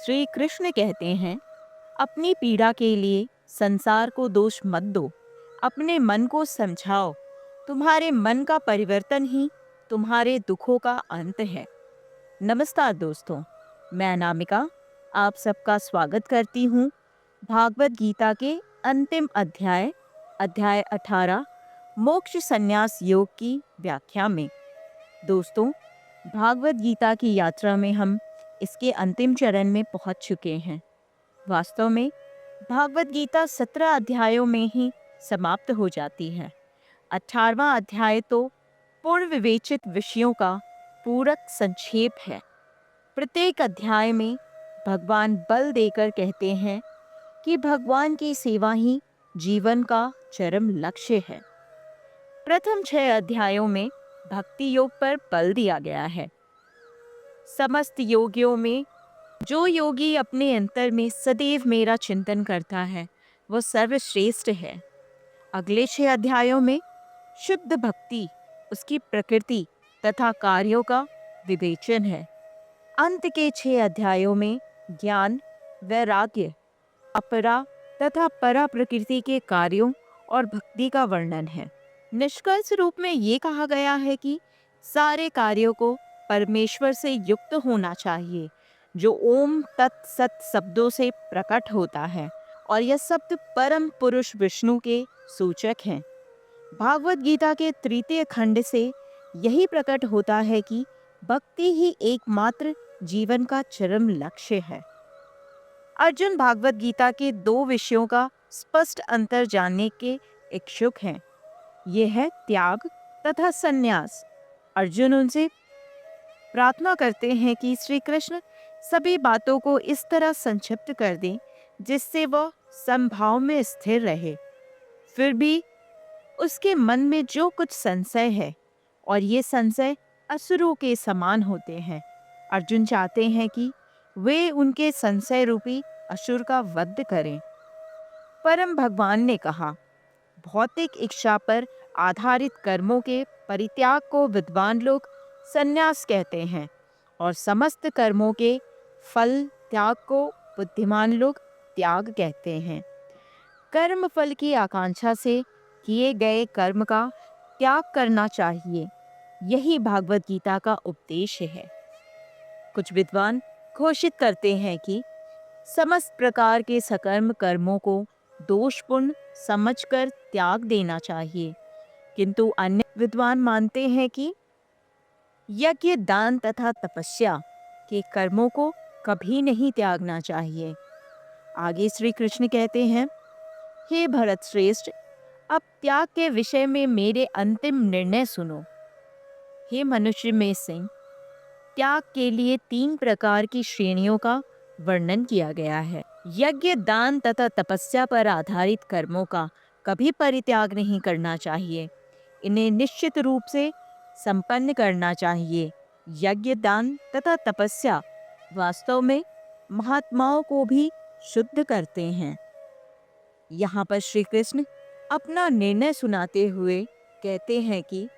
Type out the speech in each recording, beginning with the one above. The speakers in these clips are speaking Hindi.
श्री कृष्ण कहते हैं, अपनी पीड़ा के लिए संसार को दोष मत दो, अपने मन को समझाओ। तुम्हारे मन का परिवर्तन ही तुम्हारे दुखों का अंत है। नमस्कार दोस्तों, मैं अनामिका आप सबका स्वागत करती हूँ भागवत गीता के अंतिम अध्याय अध्याय 18 मोक्ष संन्यास योग की व्याख्या में। दोस्तों, भागवत गीता की यात्रा में हम इसके अंतिम चरण में पहुंच चुके हैं। वास्तव में भागवत गीता 17 अध्यायों में ही समाप्त हो जाती है। 18वां अध्याय तो पूर्व विवेचित विषयों का पूरक संक्षेप है। प्रत्येक अध्याय में भगवान बल देकर कहते हैं कि भगवान की सेवा ही जीवन का चरम लक्ष्य है। प्रथम 6 अध्यायों में भक्ति योग पर बल दिया गया है। समस्त योगियों में जो योगी अपने अंतर में सदैव मेरा चिंतन करता है वह सर्वश्रेष्ठ है। अगले 6 अध्यायों में शुद्ध भक्ति, उसकी प्रकृति तथा कार्यों का विवेचन है। अंत के 6 अध्यायों में ज्ञान, वैराग्य, अपरा तथा परा प्रकृति के कार्यों और भक्ति का वर्णन है। निष्कर्ष रूप में ये कहा गया है कि सारे कार्यों को परमेश्वर से युक्त होना चाहिए, जो ओम तत्सत शब्दों से प्रकट होता है, और यह शब्द परम पुरुष विष्णु के सूचक हैं। भागवत गीता के तृतीय खंड से यही प्रकट होता है कि भक्ति ही एकमात्र जीवन का चरम लक्ष्य है। अर्जुन भागवत गीता के 2 विषयों का स्पष्ट अंतर जानने के इच्छुक हैं। ये है त्याग तथा संन्यास। अर्जुन उनसे प्रार्थना करते हैं कि श्री कृष्ण सभी बातों को इस तरह संक्षिप्त कर दें जिससे वह समभाव में स्थिर रहे। फिर भी उसके मन में जो कुछ संशय है, और ये संशय असुरों के समान होते हैं, अर्जुन चाहते हैं कि वे उनके संशय रूपी असुर का वध करें। परम भगवान ने कहा, भौतिक इच्छा पर आधारित कर्मों के परित्याग को विद्वान लोग संन्यास कहते हैं, और समस्त कर्मों के फल त्याग को बुद्धिमान लोग त्याग कहते हैं। कर्म फल की आकांक्षा से किए गए कर्म का त्याग करना चाहिए, यही भागवत गीता का उपदेश है। कुछ विद्वान घोषित करते हैं कि समस्त प्रकार के सकर्म कर्मों को दोषपूर्ण समझकर त्याग देना चाहिए, किंतु अन्य विद्वान मानते हैं कि यज्ञ, दान तथा तपस्या के कर्मों को कभी नहीं त्यागना चाहिए। आगे श्री कृष्ण कहते हैं, हे भरत श्रेष्ठ, अब त्याग के विषय में मेरे अंतिम निर्णय सुनो। हे मनुष्य में सिंह, त्याग के लिए 3 प्रकार की श्रेणियों का वर्णन किया गया है। यज्ञ, दान तथा तपस्या पर आधारित कर्मों का कभी परित्याग नहीं करना चाहिए। इन्हें निश्चित रूप से संपन्न करना चाहिए। यज्ञ, दान तथा तपस्या वास्तव में महात्माओं को भी शुद्ध करते हैं। यहाँ पर श्री कृष्ण अपना निर्णय सुनाते हुए कहते हैं कि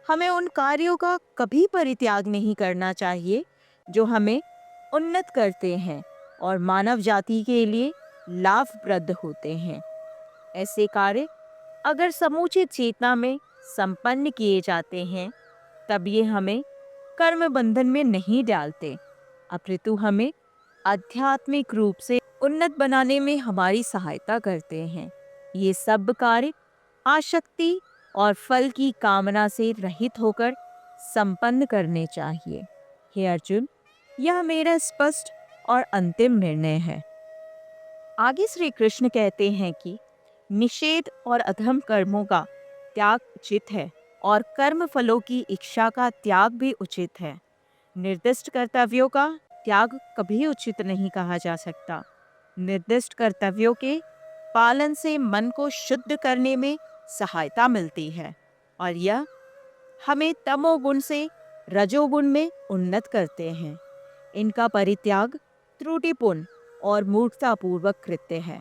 हमें उन कार्यों का कभी परित्याग नहीं करना चाहिए जो हमें उन्नत करते हैं और मानव जाति के लिए लाभप्रद होते हैं। ऐसे कार्य अगर समूचित चेतना में संपन्न किए जाते हैं तब ये हमें कर्म बंधन में नहीं डालते, अपितु हमें आध्यात्मिक रूप से उन्नत बनाने में हमारी सहायता करते हैं। ये सब कार्य आसक्ति और फल की कामना से रहित होकर संपन्न करने चाहिए। हे अर्जुन, यह मेरा स्पष्ट और अंतिम निर्णय है। आगे श्री कृष्ण कहते हैं कि निषेध और अधम कर्मों का त्याग उचित है और कर्म फलों की इच्छा का त्याग भी उचित है। निर्दिष्ट कर्तव्यों का त्याग कभी उचित नहीं कहा जा सकता। निर्दिष्ट कर्तव्यों के पालन से मन को शुद्ध करने में सहायता मिलती है, और यह हमें तमोगुण से रजोगुण में उन्नत करते हैं। इनका परित्याग त्रुटिपूर्ण और मूर्खतापूर्वक कृत्य है।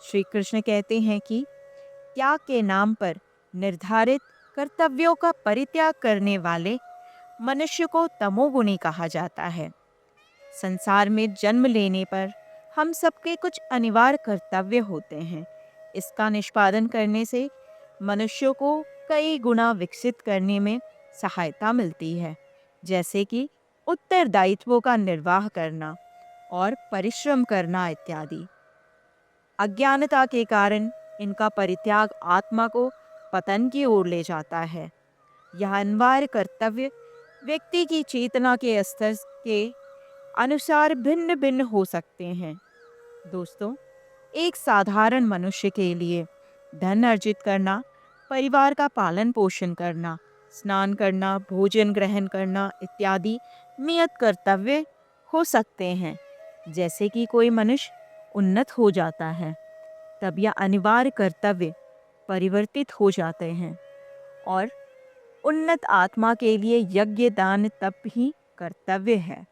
श्री कृष्ण कहते हैं कि त्याग के नाम पर निर्धारित कर्तव्यों का परित्याग करने वाले मनुष्य को तमोगुणी कहा जाता है। संसार में जन्म लेने पर हम सबके कुछ अनिवार्य कर्तव्य होते हैं। इसका निष्पादन करने से मनुष्यों को कई गुना विकसित करने में सहायता मिलती है, जैसे कि उत्तरदायित्वों का निर्वाह करना और परिश्रम करना इत्यादि। अज्ञानता के कारण इनका परित्याग आत्मा को पतन की ओर ले जाता है। यह अनिवार्य कर्तव्य व्यक्ति की चेतना के स्तर के अनुसार भिन्न भिन्न हो सकते हैं। दोस्तों, एक साधारण मनुष्य के लिए धन अर्जित करना, परिवार का पालन पोषण करना, स्नान करना, भोजन ग्रहण करना इत्यादि नियत कर्तव्य हो सकते हैं। जैसे कि कोई मनुष्य उन्नत हो जाता है, तब यह अनिवार्य कर्तव्य परिवर्तित हो जाते हैं और उन्नत आत्मा के लिए यज्ञ दान तप ही कर्तव्य है।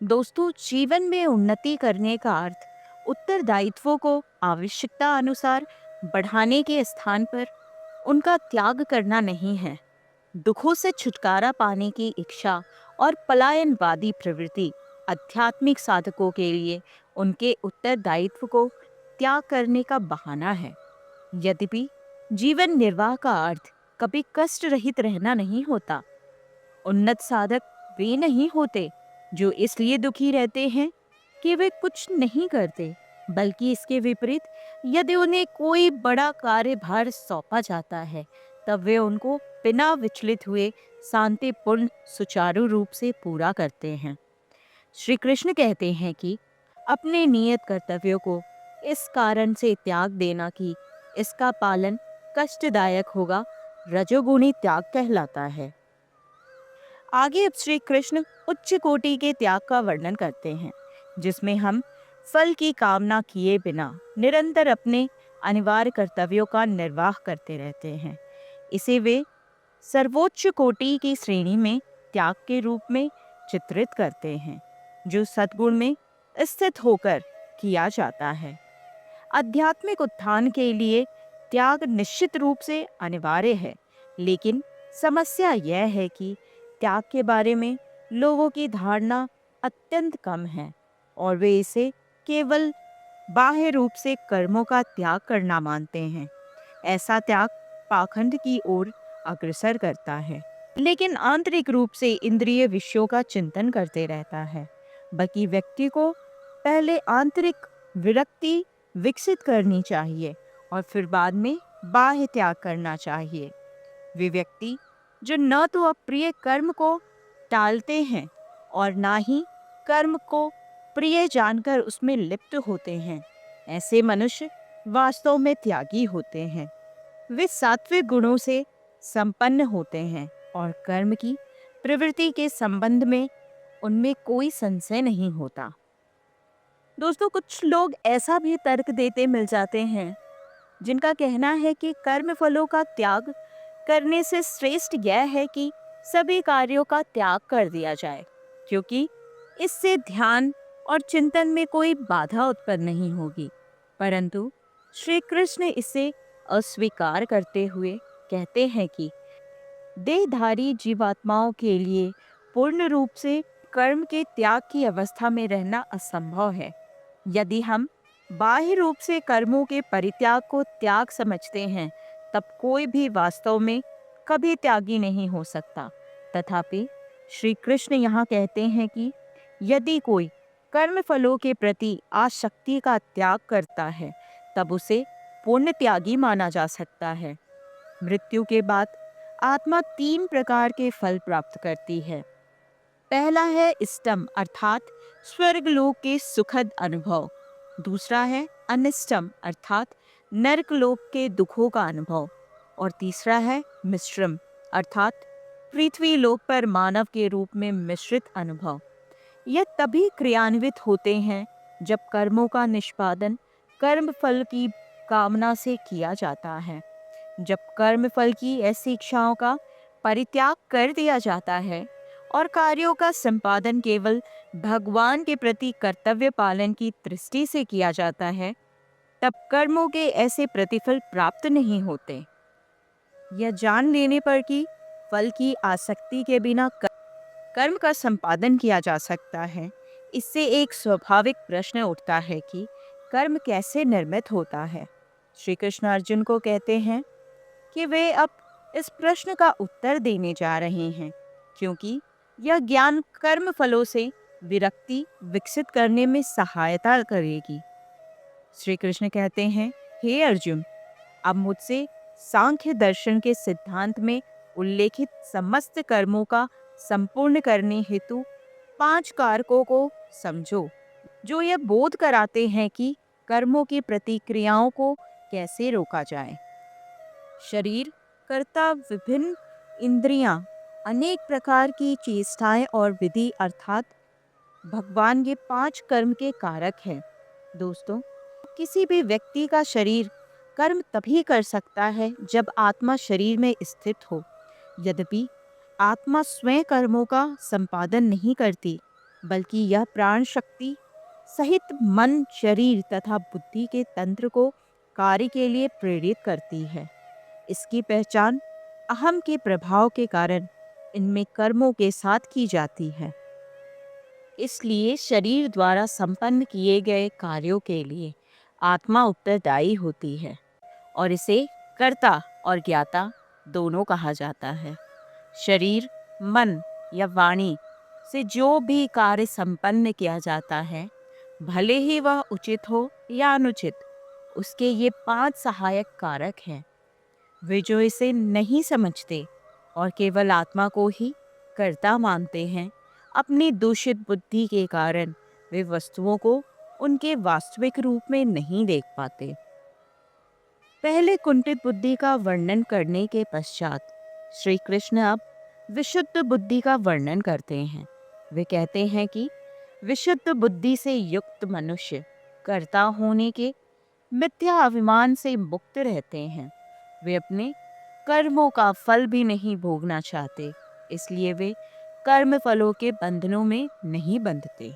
दोस्तों, जीवन में उन्नति करने का अर्थ उत्तरदायित्वों को आवश्यकता अनुसार बढ़ाने के स्थान पर उनका त्याग करना नहीं है। दुखों से छुटकारा पाने की इच्छा और पलायनवादी प्रवृत्ति आध्यात्मिक साधकों के लिए उनके उत्तरदायित्व को त्याग करने का बहाना है। यद्यपि जीवन निर्वाह का अर्थ कभी कष्ट रहित रहना नहीं होता। उन्नत साधक वे नहीं होते जो इसलिए दुखी रहते हैं कि वे कुछ नहीं करते, बल्कि इसके विपरीत यदि उन्हें कोई बड़ा कार्यभार सौंपा जाता है, तब वे उनको बिना विचलित हुए शांतिपूर्ण सुचारू रूप से पूरा करते हैं। श्री कृष्ण कहते हैं कि अपने नियत कर्तव्यों को इस कारण से त्याग देना कि इसका पालन कष्टदायक होगा, रजोगुणी त्याग कहलाता है। आगे अब श्री कृष्ण उच्च कोटि के त्याग का वर्णन करते हैं, जिसमें हम फल की कामना किए बिना निरंतर अपने अनिवार्य कर्तव्यों का निर्वाह करते रहते हैं। इसे वे सर्वोच्च कोटि की श्रेणी में त्याग के रूप में चित्रित करते हैं, जो सद्गुण में स्थित होकर किया जाता है। आध्यात्मिक उत्थान के लिए त्याग निश्चित रूप से अनिवार्य है, लेकिन समस्या यह है कि त्याग के बारे में लोगों की धारणा अत्यंत कम है और वे इसे केवल बाह्य रूप से कर्मों का त्याग करना मानते हैं। ऐसा त्याग पाखंड की ओर अग्रसर करता है, लेकिन आंतरिक रूप से इंद्रिय विषयों का चिंतन करते रहता है। बल्कि व्यक्ति को पहले आंतरिक विरक्ति विकसित करनी चाहिए और फिर बाद में बाह्य त्याग करना चाहिए। वे व्यक्ति जो न तो अप्रिय कर्म को टालते हैं और ना ही कर्म को प्रिय जानकर उसमें लिप्त होते हैं, ऐसे मनुष्य वास्तव में त्यागी होते हैं। वे सात्विक गुणों से संपन्न होते हैं और कर्म की प्रवृत्ति के संबंध में उनमें कोई संशय नहीं होता। दोस्तों, कुछ लोग ऐसा भी तर्क देते मिल जाते हैं जिनका कहना है कि कर्म फलों का त्याग करने से श्रेष्ठ यह है कि सभी कार्यों का त्याग कर दिया जाए, क्योंकि इससे ध्यान और चिंतन में कोई बाधा उत्पन्न नहीं होगी। परंतु श्री कृष्ण इसे अस्वीकार करते हुए कहते हैं कि देहधारी जीवात्माओं के लिए पूर्ण रूप से कर्म के त्याग की अवस्था में रहना असंभव है। यदि हम बाह्य रूप से कर्मों के परित्याग को त्याग समझते हैं, तब कोई भी वास्तव में कभी त्यागी नहीं हो सकता। तथापि श्री कृष्ण यहाँ कहते हैं कि यदि कोई कर्म फलों के प्रति आसक्ति का त्याग करता है, तब उसे पूर्ण त्यागी माना जा सकता है। मृत्यु के बाद आत्मा 3 प्रकार के फल प्राप्त करती है। पहला है इष्टम अर्थात स्वर्गलोक के सुखद अनुभव। दूसरा है अनिष्टम अर्थात नरकलोक के दुखों का अनुभव। और तीसरा है मिश्रम अर्थात पृथ्वी लोक पर मानव के रूप में मिश्रित अनुभव। यह तभी क्रियान्वित होते हैं जब कर्मों का निष्पादन कर्म फल की कामना से किया जाता है। जब कर्म फल की ऐसी इच्छाओं का परित्याग कर दिया जाता है और कार्यों का संपादन केवल भगवान के प्रति कर्तव्य पालन की दृष्टि से किया जाता है, तब कर्मों के ऐसे प्रतिफल प्राप्त नहीं होते। यह जान लेने पर कि फल की आसक्ति के बिना कर्म का संपादन किया जा सकता है, इससे एक स्वाभाविक प्रश्न उठता है कि कर्म कैसे निर्मित होता है। श्री कृष्ण अर्जुन को कहते हैं कि वे अब इस प्रश्न का उत्तर देने जा रहे हैं, क्योंकि यह ज्ञान कर्म फलों से विरक्ति विकसित करने में सहायता करेगी। श्री कृष्ण कहते हैं, हे अर्जुन, अब मुझसे सांख्य दर्शन के सिद्धांत में उल्लेखित समस्त कर्मों का संपूर्ण करने हेतु 5 कारकों को समझो, जो यह बोध कराते हैं कि कर्मों की प्रतिक्रियाओं को कैसे रोका जाए। शरीर, कर्ता, विभिन्न इंद्रियां, अनेक प्रकार की चेष्टाएं और विधि अर्थात भगवान ये 5 कर्म के कारक हैं। दोस्तों, किसी भी व्यक्ति का शरीर कर्म तभी कर सकता है जब आत्मा शरीर में स्थित हो। यद्यपि आत्मा स्वयं कर्मों का संपादन नहीं करती, बल्कि यह प्राण शक्ति सहित मन, शरीर तथा बुद्धि के तंत्र को कार्य के लिए प्रेरित करती है। इसकी पहचान अहम के प्रभाव के कारण इनमें कर्मों के साथ की जाती है। इसलिए शरीर द्वारा संपन्न किए गए कार्यों के लिए आत्मा उत्तरदायी होती है और इसे कर्ता और ज्ञाता दोनों कहा जाता है। शरीर, मन या वाणी से जो भी कार्य संपन्न किया जाता है, भले ही वह उचित हो या अनुचित, उसके ये 5 सहायक कारक हैं। वे जो इसे नहीं समझते और केवल आत्मा को ही कर्ता मानते हैं, अपनी दूषित बुद्धि के कारण वे वस्तुओं को उनके वास्तविक रूप में नहीं देख पाते। पहले कुंठित बुद्धि का वर्णन करने के पश्चात श्री कृष्ण अब विशुद्ध बुद्धि का वर्णन करते हैं। वे कहते हैं कि विशुद्ध बुद्धि से युक्त मनुष्य कर्ता होने के मिथ्या अभिमान से मुक्त रहते हैं। वे अपने कर्मों का फल भी नहीं भोगना चाहते, इसलिए वे कर्म फलों के बंधनों में नहीं बंधते।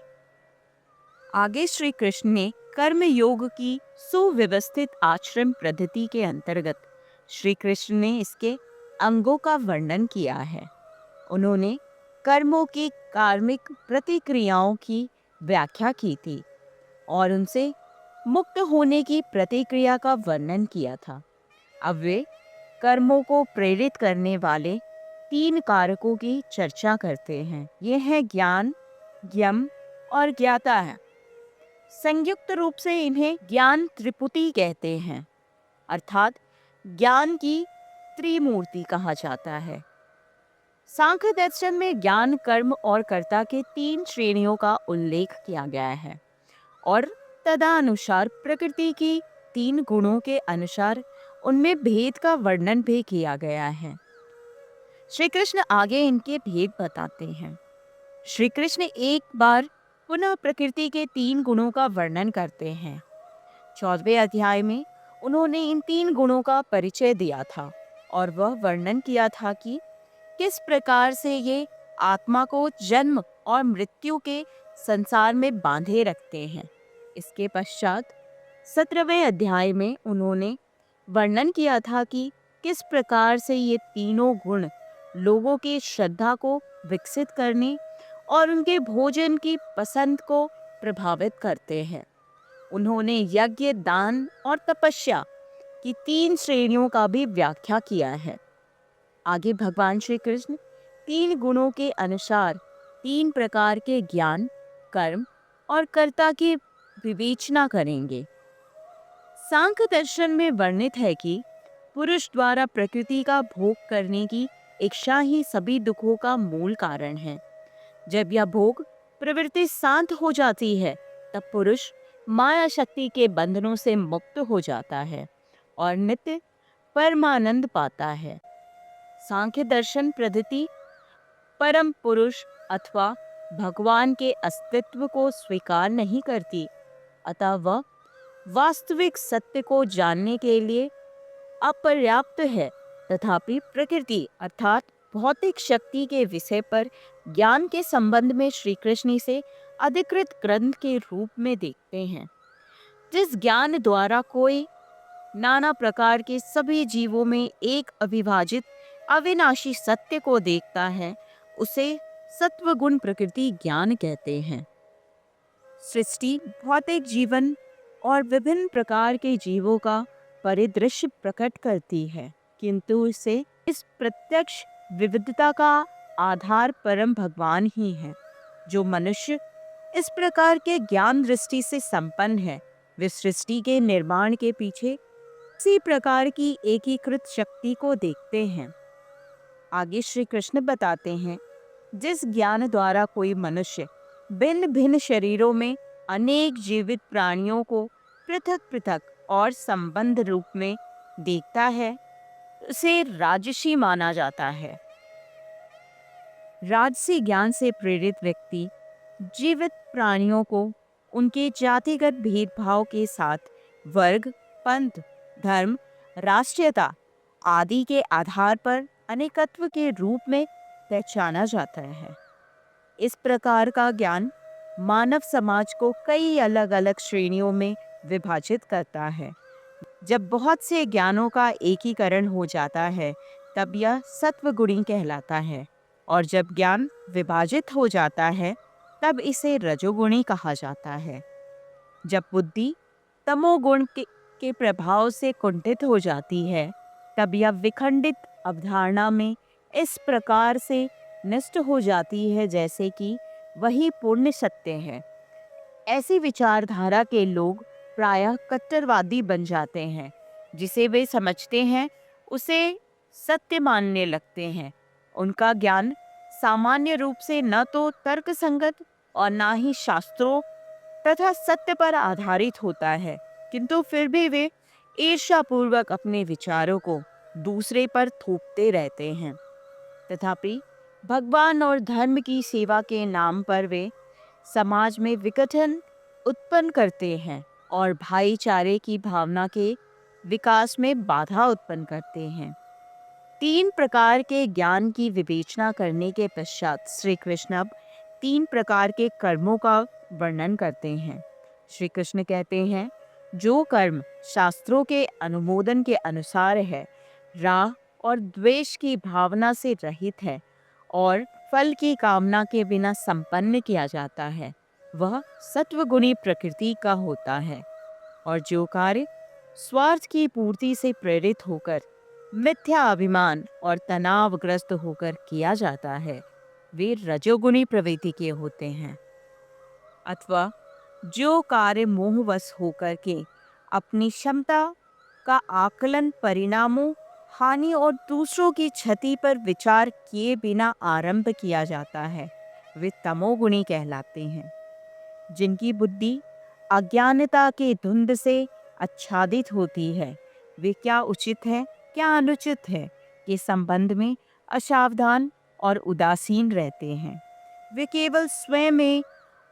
आगे श्री कृष्ण ने कर्म योग की सुव्यवस्थित आश्रम पद्धति के अंतर्गत श्री कृष्ण ने इसके अंगों का वर्णन किया है। उन्होंने कर्मों की कार्मिक प्रतिक्रियाओं की व्याख्या की थी और उनसे मुक्त होने की प्रतिक्रिया का वर्णन किया था। अब वे कर्मों को प्रेरित करने वाले 3 कारकों की चर्चा करते हैं। ये हैं ज्ञान, यम और ज्ञाता है। संयुक्त रूप से इन्हें ज्ञान त्रिपुटी कहते हैं, अर्थात ज्ञान की त्रिमूर्ति कहा जाता है। सांख्य दर्शन में ज्ञान, कर्म और कर्ता के 3 श्रेणियों का उल्लेख किया गया है और तदनुसार प्रकृति की 3 गुणों के अनुसार उनमें भेद का वर्णन भी किया गया है। श्री कृष्ण आगे इनके भेद बताते हैं। श्री कृष्ण एक बार पुनः प्रकृति के 3 गुणों का वर्णन करते हैं। 14वें अध्याय में उन्होंने इन 3 गुणों का परिचय दिया था और वह वर्णन किया था कि किस प्रकार से ये आत्मा को जन्म और मृत्यु के संसार में बांधे रखते हैं। इसके पश्चात 17वें अध्याय में उन्होंने वर्णन किया था कि किस प्रकार से ये तीनों गुण लोगों की श्रद्धा को विकसित करने और उनके भोजन की पसंद को प्रभावित करते हैं। उन्होंने यज्ञ, दान और तपस्या की 3 श्रेणियों का भी व्याख्या किया है। आगे भगवान श्री कृष्ण 3 गुणों के अनुसार 3 प्रकार के ज्ञान, कर्म और कर्ता की विवेचना करेंगे। सांख्य दर्शन में वर्णित है कि पुरुष द्वारा प्रकृति का भोग करने की इच्छा ही सभी दुखों का मूल कारण है। जब यह भोग प्रवृत्ति शांत हो जाती है, तब पुरुष माया शक्ति के बंधनों से मुक्त हो जाता है और नित्य परमानंद पाता है। सांख्य दर्शन पद्धति परम पुरुष अथवा भगवान के अस्तित्व को स्वीकार नहीं करती, अतः वह वास्तविक सत्य को जानने के लिए अपर्याप्त है। तथापि प्रकृति अर्थात भौतिक शक्ति के विषय पर ज्ञान के संबंध में श्री कृष्ण इसे अधिकृत ग्रंथ के रूप में देखते हैं। जिस ज्ञान द्वारा कोई नाना प्रकार के सभी जीवों में एक अविभाजित अविनाशी सत्य को देखता है, उसे सत्वगुण प्रकृति ज्ञान कहते हैं। सृष्टि भौतिक जीवन और विभिन्न प्रकार के जीवों का परिदृश्य प्रकट करती है, किंतु इस प्रत्यक्ष विविधता का आधार परम भगवान ही है। जो मनुष्य इस प्रकार के ज्ञान दृष्टि से संपन्न है, वे सृष्टि के निर्माण के पीछे इसी प्रकार की एकीकृत शक्ति को देखते हैं। आगे श्री कृष्ण बताते हैं, जिस ज्ञान द्वारा कोई मनुष्य भिन्न भिन्न शरीरों में अनेक जीवित प्राणियों को पृथक पृथक और संबंध रूप में देखता है, उसे राजसी माना जाता है। राजसी ज्ञान से प्रेरित व्यक्ति जीवित प्राणियों को उनके जातिगत भेदभाव के साथ वर्ग, पंथ, धर्म, राष्ट्रीयता आदि के आधार पर अनेकत्व के रूप में पहचाना जाता है। इस प्रकार का ज्ञान मानव समाज को कई अलग अलग श्रेणियों में विभाजित करता है। जब बहुत से ज्ञानों का एकीकरण हो जाता है, तब यह सत्वगुणी कहलाता है, और जब ज्ञान विभाजित हो जाता है, तब इसे रजोगुणी कहा जाता है। जब बुद्धि तमोगुण के प्रभाव से कुंठित हो जाती है, तब यह विखंडित अवधारणा में इस प्रकार से नष्ट हो जाती है जैसे कि वही पूर्ण सत्य है। ऐसी विचारधारा के लोग प्रायः कट्टरवादी बन जाते हैं। जिसे वे समझते हैं उसे सत्य मानने लगते हैं। उनका ज्ञान सामान्य रूप से न तो तर्कसंगत और ना ही शास्त्रों तथा सत्य पर आधारित होता है, किंतु फिर भी वे ईर्ष्यापूर्वक अपने विचारों को दूसरे पर थोपते रहते हैं। तथापि भगवान और धर्म की सेवा के नाम पर वे समाज में विघटन उत्पन्न करते हैं और भाईचारे की भावना के विकास में बाधा उत्पन्न करते हैं। 3 प्रकार के ज्ञान की विवेचना करने के पश्चात श्री कृष्ण अब 3 प्रकार के कर्मों का वर्णन करते हैं। श्री कृष्ण कहते हैं, जो कर्म शास्त्रों के अनुमोदन के अनुसार है, राग और द्वेष की भावना से रहित है और फल की कामना के बिना संपन्न किया जाता है, वह सत्वगुणी प्रकृति का होता है। और जो कार्य स्वार्थ की पूर्ति से प्रेरित होकर मिथ्या अभिमान और तनावग्रस्त होकर किया जाता है, वे रजोगुणी प्रवृत्ति के होते हैं। अथवा जो कार्य मोहवश होकर के अपनी क्षमता का आकलन, परिणामों, हानि और दूसरों की क्षति पर विचार किए बिना आरंभ किया जाता है, वे तमोगुणी कहलाते हैं। जिनकी बुद्धि अज्ञानता के धुंध से आच्छादित होती है, वे क्या उचित है क्या अनुचित है के संबंध में असावधान और उदासीन रहते हैं। वे केवल स्वयं में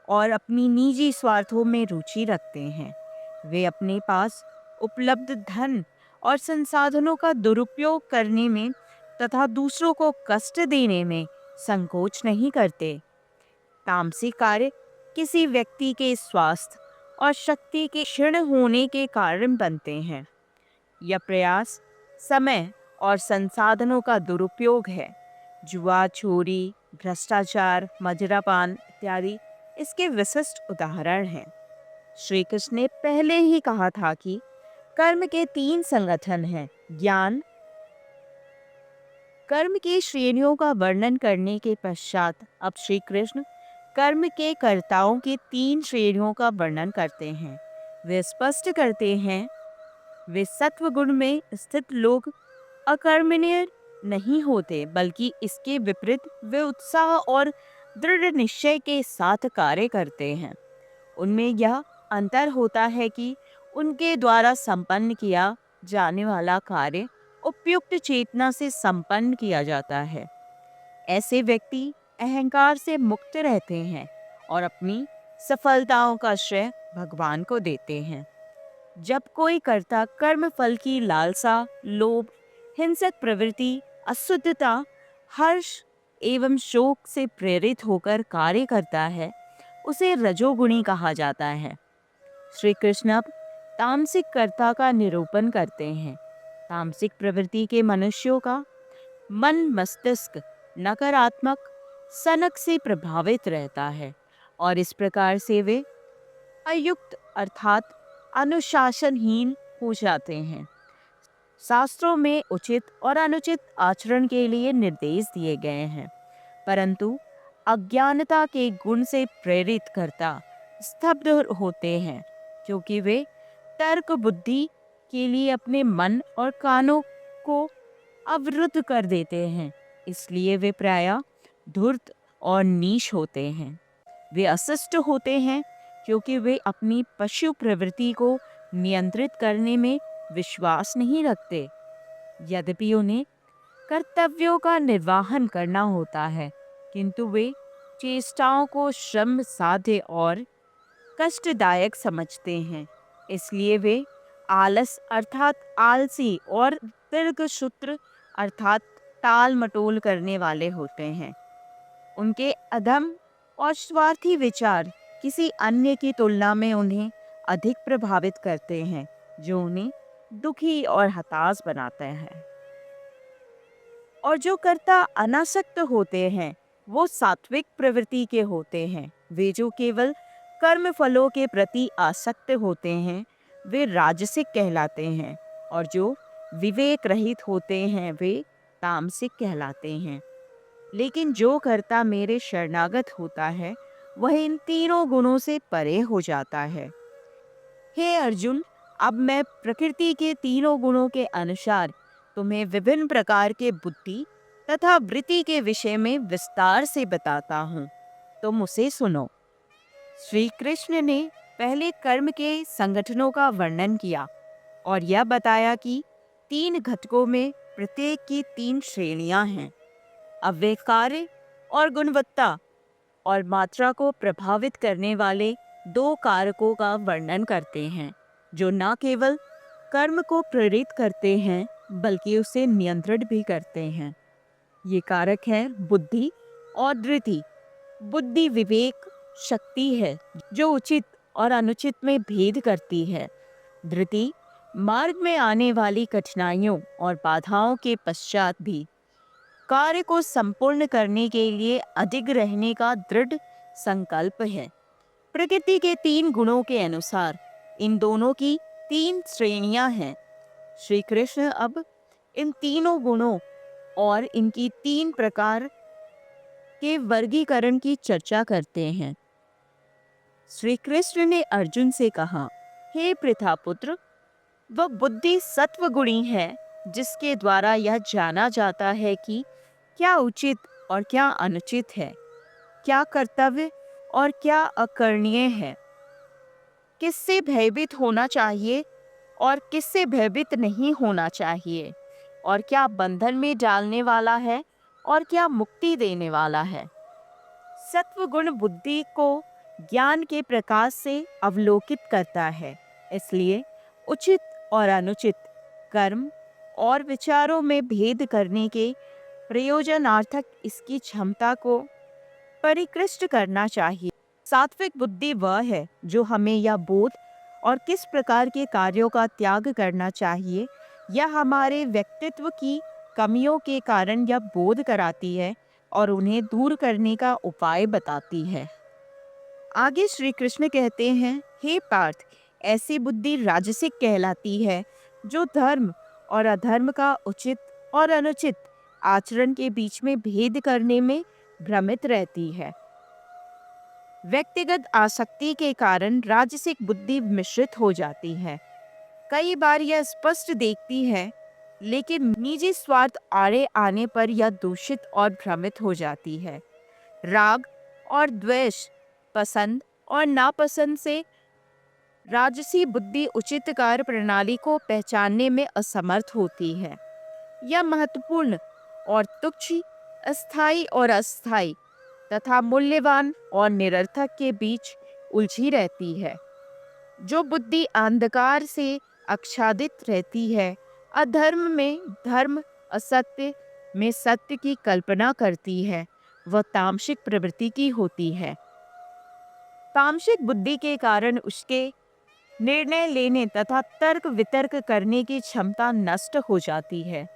और अपनी निजी स्वार्थों में रुचि रखते हैं। वे अपने पास उपलब्ध धन और संसाधनों का दुरुपयोग करने में तथा दूसरों को कष्ट देने में संकोच नहीं करते। तामसिक कार्य किसी व्यक्ति के स्वास्थ्य और शक्ति के क्षीण होने के कारण बनते हैं। यह प्रयास समय और संसाधनों का दुरुपयोग है। जुआ, चोरी, भ्रष्टाचार, मदिरापान इत्यादि इसके विशिष्ट उदाहरण हैं। श्री कृष्ण ने पहले ही कहा था कि कर्म के 3 संगठन हैं। ज्ञान कर्म की श्रेणियों का वर्णन करने के पश्चात अब श्री कृष्ण कर्म के कर्ताओं की 3 श्रेणियों का वर्णन करते हैं। वे स्पष्ट करते हैं, वे सत्वगुण में स्थित लोग अकर्मण्य नहीं होते, बल्कि इसके विपरीत वे उत्साह और दृढ़ निश्चय के साथ कार्य करते हैं। उनमें यह अंतर होता है कि उनके द्वारा संपन्न किया जाने वाला कार्य उपयुक्त चेतना से संपन्न किया जाता है। ऐसे व्यक्ति अहंकार से मुक्त रहते हैं और अपनी सफलताओं का श्रेय भगवान को देते हैं। जब कोई कर्ता कर्म फल की लालसा, लोभ, हिंसक प्रवृत्ति, अशुद्धता, हर्ष एवं शोक से प्रेरित होकर कार्य करता है, उसे रजोगुणी कहा जाता है। श्री कृष्ण अब तामसिक कर्ता का निरूपण करते हैं। तामसिक प्रवृत्ति के मनुष्यों का मन, मस्तिष्क नकारात्मक सनक से प्रभावित रहता है और इस प्रकार से वे अयुक्त अर्थात अनुशासनहीन हो जाते हैं। शास्त्रों में उचित और अनुचित आचरण के लिए निर्देश दिए गए हैं, परंतु अज्ञानता के गुण से प्रेरित करता स्तब्ध होते हैं, क्योंकि वे तर्क बुद्धि के लिए अपने मन और कानों को अवरुद्ध कर देते हैं। इसलिए वे प्रायः धूर्त और नीच होते हैं। वे अशिष्ट होते हैं क्योंकि वे अपनी पशु प्रवृत्ति को नियंत्रित करने में विश्वास नहीं रखते। यद्यपि उन्हें कर्तव्यों का निर्वहन करना होता है, किंतु वे चेष्टाओं को श्रम साध्य और कष्टदायक समझते हैं। इसलिए वे आलस अर्थात आलसी और दीर्घसूत्र अर्थात टाल मटोल करने वाले होते हैं। उनके अधम और स्वार्थी विचार किसी अन्य की तुलना में उन्हें अधिक प्रभावित करते हैं, जो उन्हें दुखी और हताश बनाते हैं। और जो कर्ता अनासक्त होते हैं वो सात्विक प्रवृत्ति के होते हैं। वे जो केवल कर्म फलों के प्रति आसक्त होते हैं वे राजसिक कहलाते हैं, और जो विवेक रहित होते हैं वे तामसिक कहलाते हैं। लेकिन जो कर्ता मेरे शरणागत होता है वह इन तीनों गुणों से परे हो जाता है। हे अर्जुन, अब मैं प्रकृति के तीनों गुणों के अनुसार तुम्हें विभिन्न प्रकार के बुद्धि तथा वृत्ति के विषय में विस्तार से बताता हूँ। तुम उसे सुनो। श्री कृष्ण ने पहले कर्म के संगठनों का वर्णन किया और यह बताया कि 3 घटकों में प्रत्येक की 3 श्रेणियां हैं। अब वे कार्य और गुणवत्ता और मात्रा को प्रभावित करने वाले 2 कारकों का वर्णन करते हैं, जो न केवल कर्म को प्रेरित करते हैं बल्कि उसे नियंत्रित भी करते हैं। ये कारक हैं बुद्धि और धृति। बुद्धि विवेक शक्ति है जो उचित और अनुचित में भेद करती है। धृति मार्ग में आने वाली कठिनाइयों और बाधाओं के पश्चात भी कार्य को संपूर्ण करने के लिए अडिग रहने का दृढ़ संकल्प है। प्रकृति के 3 गुणों के अनुसार इन दोनों की 3 श्रेणियां हैं। श्री कृष्ण अब इन तीनों गुणों और इनकी 3 प्रकार के वर्गीकरण की चर्चा करते हैं। श्री कृष्ण ने अर्जुन से कहा, हे पृथापुत्र, वह बुद्धि सत्व गुणी है जिसके द्वारा यह जाना जाता है कि क्या उचित और क्या अनुचित है, क्या कर्तव्य और क्या अकरणीय है, किससे भयभीत होना चाहिए और किससे भयभीत नहीं होना चाहिए, और क्या बंधन में डालने वाला है और क्या मुक्ति देने वाला है। सत्व गुण बुद्धि को ज्ञान के प्रकाश से अवलोकित करता है। इसलिए उचित और अनुचित कर्म और विचारों में भेद करने के प्रयोजनार्थक इसकी क्षमता को परिकृष्ट करना चाहिए। सात्विक बुद्धि वह है जो हमें यह बोध और किस प्रकार के कार्यों का त्याग करना चाहिए या हमारे व्यक्तित्व की कमियों के कारण यह बोध कराती है और उन्हें दूर करने का उपाय बताती है। आगे श्री कृष्ण कहते हैं, हे पार्थ, ऐसी बुद्धि राजसिक कहलाती है जो धर्म और अधर्म का उचित और अनुचित आचरण के बीच में भेद करने में भ्रमित रहती है। व्यक्तिगत आसक्ति के कारण राजसिक बुद्धि मिश्रित हो जाती है। कई बार यह स्पष्ट देखती है, लेकिन निजी स्वार्थ आड़े आने पर यह दूषित और भ्रमित हो जाती है। राग और द्वेष, पसंद और नापसंद से राजसी बुद्धि उचित कार्य प्रणाली को पहचानने में असमर्थ होती है। यह महत्वपूर्ण और तुच्छ, अस्थाई और अस्थाई तथा मूल्यवान और निरर्थक के बीच उलझी रहती है। जो बुद्धि अंधकार से आच्छादित रहती है, अधर्म में धर्म, असत्य में सत्य की कल्पना करती है, वह तामसिक प्रवृत्ति की होती है। तामसिक बुद्धि के कारण उसके निर्णय लेने तथा तर्क वितर्क करने की क्षमता नष्ट हो जाती है।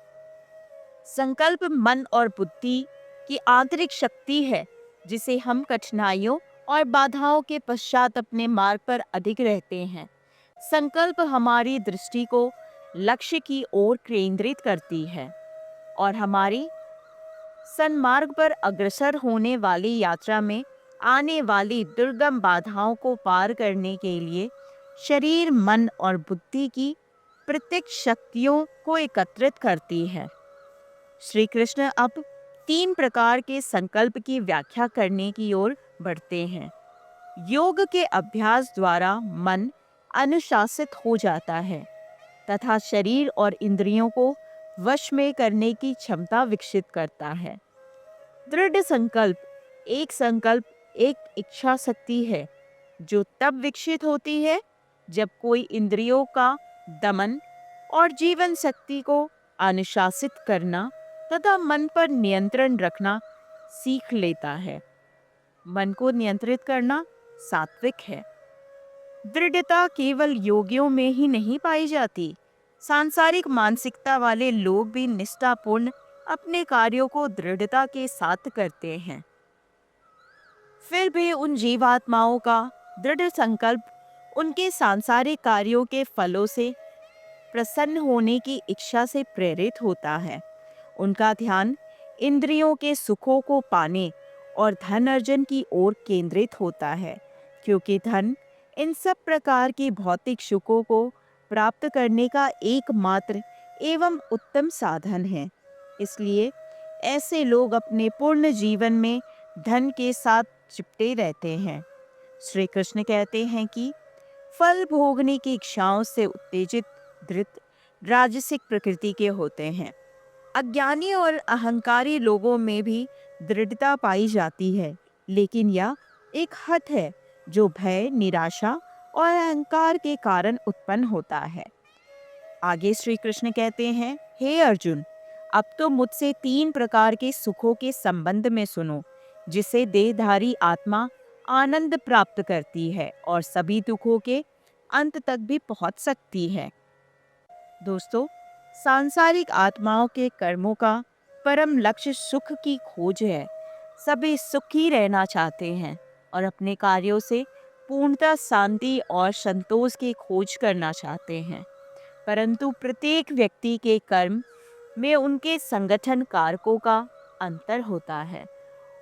संकल्प मन और बुद्धि की आंतरिक शक्ति है जिसे हम कठिनाइयों और बाधाओं के पश्चात अपने मार्ग पर अधिक रहते हैं। संकल्प हमारी दृष्टि को लक्ष्य की ओर केंद्रित करती है और हमारी सन्मार्ग पर अग्रसर होने वाली यात्रा में आने वाली दुर्गम बाधाओं को पार करने के लिए शरीर, मन और बुद्धि की प्रत्यक्ष शक्तियों को एकत्रित करती है। श्री कृष्ण अब 3 प्रकार के संकल्प की व्याख्या करने की ओर बढ़ते हैं। योग के अभ्यास द्वारा मन अनुशासित हो जाता है तथा शरीर और इंद्रियों को वश में करने की क्षमता विकसित करता है। दृढ़ संकल्प एक इच्छा शक्ति है जो तब विकसित होती है जब कोई इंद्रियों का दमन और जीवन शक्ति को अनुशासित करना तथा मन पर नियंत्रण रखना सीख लेता है। मन को नियंत्रित करना सात्विक है। दृढ़ता केवल योगियों में ही नहीं पाई जाती। सांसारिक मानसिकता वाले लोग भी निष्ठापूर्ण अपने कार्यों को दृढ़ता के साथ करते हैं। फिर भी उन जीवात्माओं का दृढ़ संकल्प उनके सांसारिक कार्यों के फलों से प्रसन्न होने की इच्छा से प्रेरित होता है। उनका ध्यान इंद्रियों के सुखों को पाने और धन अर्जन की ओर केंद्रित होता है, क्योंकि धन इन सब प्रकार की भौतिक सुखों को प्राप्त करने का एकमात्र एवं उत्तम साधन है। इसलिए ऐसे लोग अपने पूर्ण जीवन में धन के साथ चिपटे रहते हैं। श्री कृष्ण कहते हैं कि फल भोगने की इच्छाओं से उत्तेजित धृत राजसिक प्रकृति के होते हैं। अज्ञानी और अहंकारी लोगों में भी दृढ़ता पाई जाती है, लेकिन यह एक हठ है जो भय, निराशा और अहंकार के कारण उत्पन्न होता है। आगे श्री कृष्ण कहते हैं, हे अर्जुन, अब तो मुझसे 3 प्रकार के सुखों के संबंध में सुनो, जिसे देहधारी आत्मा आनंद प्राप्त करती है और सभी दुखों के अंत तक भी पहुंच सकती है। दोस्तों, सांसारिक आत्माओं के कर्मों का परम लक्ष्य सुख की खोज है। सभी सुखी रहना चाहते हैं और अपने कार्यों से पूर्णतः शांति और संतोष की खोज करना चाहते हैं, परंतु प्रत्येक व्यक्ति के कर्म में उनके संगठन कारकों का अंतर होता है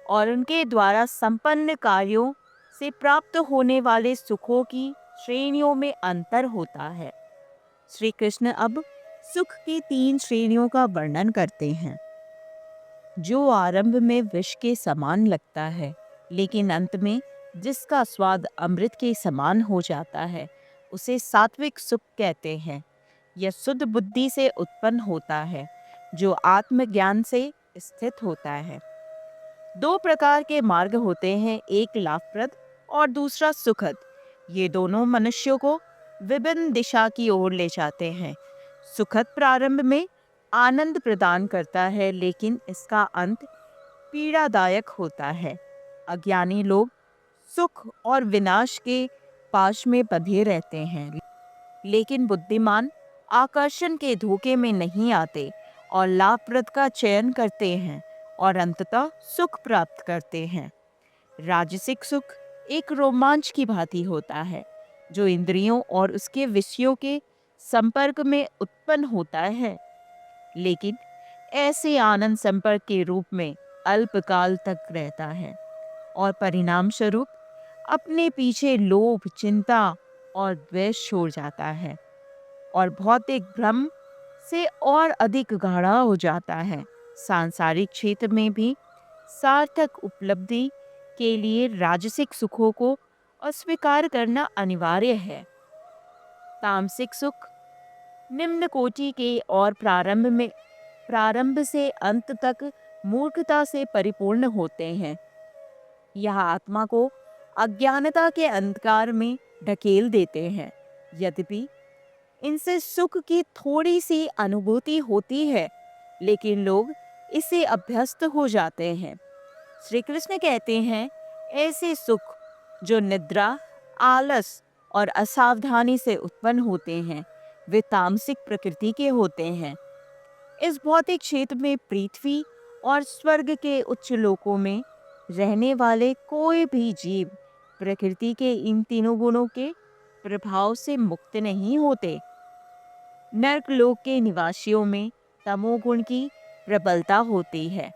और उनके द्वारा संपन्न कार्यों से प्राप्त होने वाले सुखों की श्रेणियों में अंतर होता है। श्री कृष्ण अब सुख की 3 श्रेणियों का वर्णन करते हैं। जो आरंभ में विष के समान लगता है, लेकिन अंत में जिसका स्वाद अमृत के समान हो जाता है, उसे सात्विक सुख कहते हैं। यह शुद्ध बुद्धि से उत्पन्न होता है, जो आत्मज्ञान से स्थित होता है। 2 प्रकार के मार्ग होते हैं, एक लाभप्रद और दूसरा सुखद। ये दोनों मनुष्यों को विभिन्न दिशा की ओर ले जाते हैं। सुखद प्रारंभ में आनंद प्रदान करता है, लेकिन इसका अंत पीड़ादायक होता है। अज्ञानी लोग सुख और विनाश के पाश में बंधे रहते हैं, लेकिन बुद्धिमान आकर्षण के धोखे में नहीं आते और लाभप्रद का चयन करते हैं और अंततः सुख प्राप्त करते हैं। राजसिक सुख एक रोमांच की भांति होता है, जो इंद्रियों और उसके विषयों के संपर्क में उत्पन्न होता है, लेकिन ऐसे आनंद संपर्क के रूप में अल्पकाल तक रहता है और परिणाम स्वरूप अपने पीछे लोभ, चिंता और द्वेष छोड़ जाता है और भौतिक भ्रम से और अधिक गाढ़ा हो जाता है। सांसारिक क्षेत्र में भी सार्थक उपलब्धि के लिए राजसिक सुखों को अस्वीकार करना अनिवार्य है। तामसिक सुख निम्न कोटि के और प्रारंभ से अंत तक मूर्खता से परिपूर्ण होते हैं। यह आत्मा को अज्ञानता के अंधकार में ढकेल देते हैं। यद्यपि इनसे सुख की थोड़ी सी अनुभूति होती है, लेकिन लोग इससे अभ्यस्त हो जाते हैं। श्री कृष्ण कहते हैं, ऐसे सुख जो निद्रा, आलस और असावधानी से उत्पन्न होते हैं, वे तामसिक प्रकृति के होते हैं। इस भौतिक क्षेत्र में पृथ्वी और स्वर्ग के उच्च लोकों में रहने वाले कोई भी जीव प्रकृति के इन तीनों गुणों के प्रभाव से मुक्त नहीं होते। नर्कलोक के निवासियों में तमोगुण की प्रबलता होती है।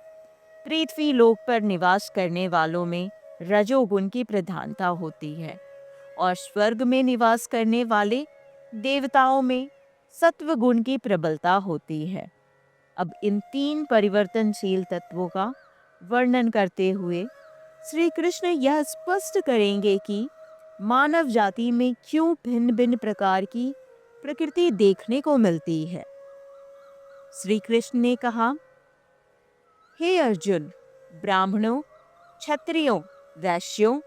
पृथ्वी लोक पर निवास करने वालों में रजोगुण की प्रधानता होती है और स्वर्ग में निवास करने वाले देवताओं में सत्व गुण की प्रबलता होती है। अब इन तीन परिवर्तनशील तत्वों का वर्णन करते हुए श्री कृष्ण यह स्पष्ट करेंगे कि मानव जाति में क्यों भिन्न भिन्न प्रकार की प्रकृति देखने को मिलती है। श्री कृष्ण ने कहा, हे अर्जुन, ब्राह्मणों, क्षत्रियों, वैश्यों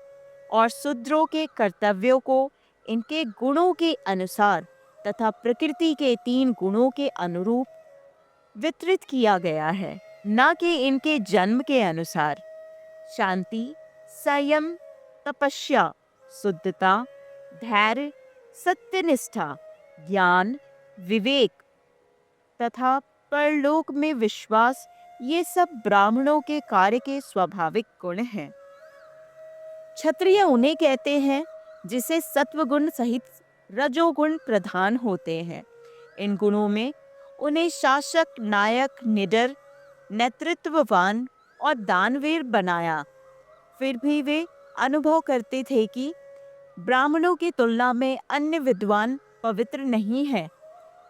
और शूद्रों के कर्तव्यों को इनके गुणों के अनुसार तथा प्रकृति के तीन गुणों के अनुरूप वितरित किया गया है, न कि इनके जन्म के अनुसार। शांति, संयम, तपस्या, शुद्धता, धैर्य, सत्यनिष्ठा, ज्ञान, विवेक तथा परलोक में विश्वास, ये सब ब्राह्मणों के कार्य के स्वाभाविक गुण हैं। क्षत्रिय उन्हें कहते हैं जिसे सत्वगुण सहित रजोगुण प्रधान होते हैं। इन गुणों में उन्हें शासक, नायक, निडर, नेतृत्ववान और दानवीर बनाया। फिर भी वे अनुभव करते थे कि ब्राह्मणों की तुलना में अन्य विद्वान पवित्र नहीं हैं।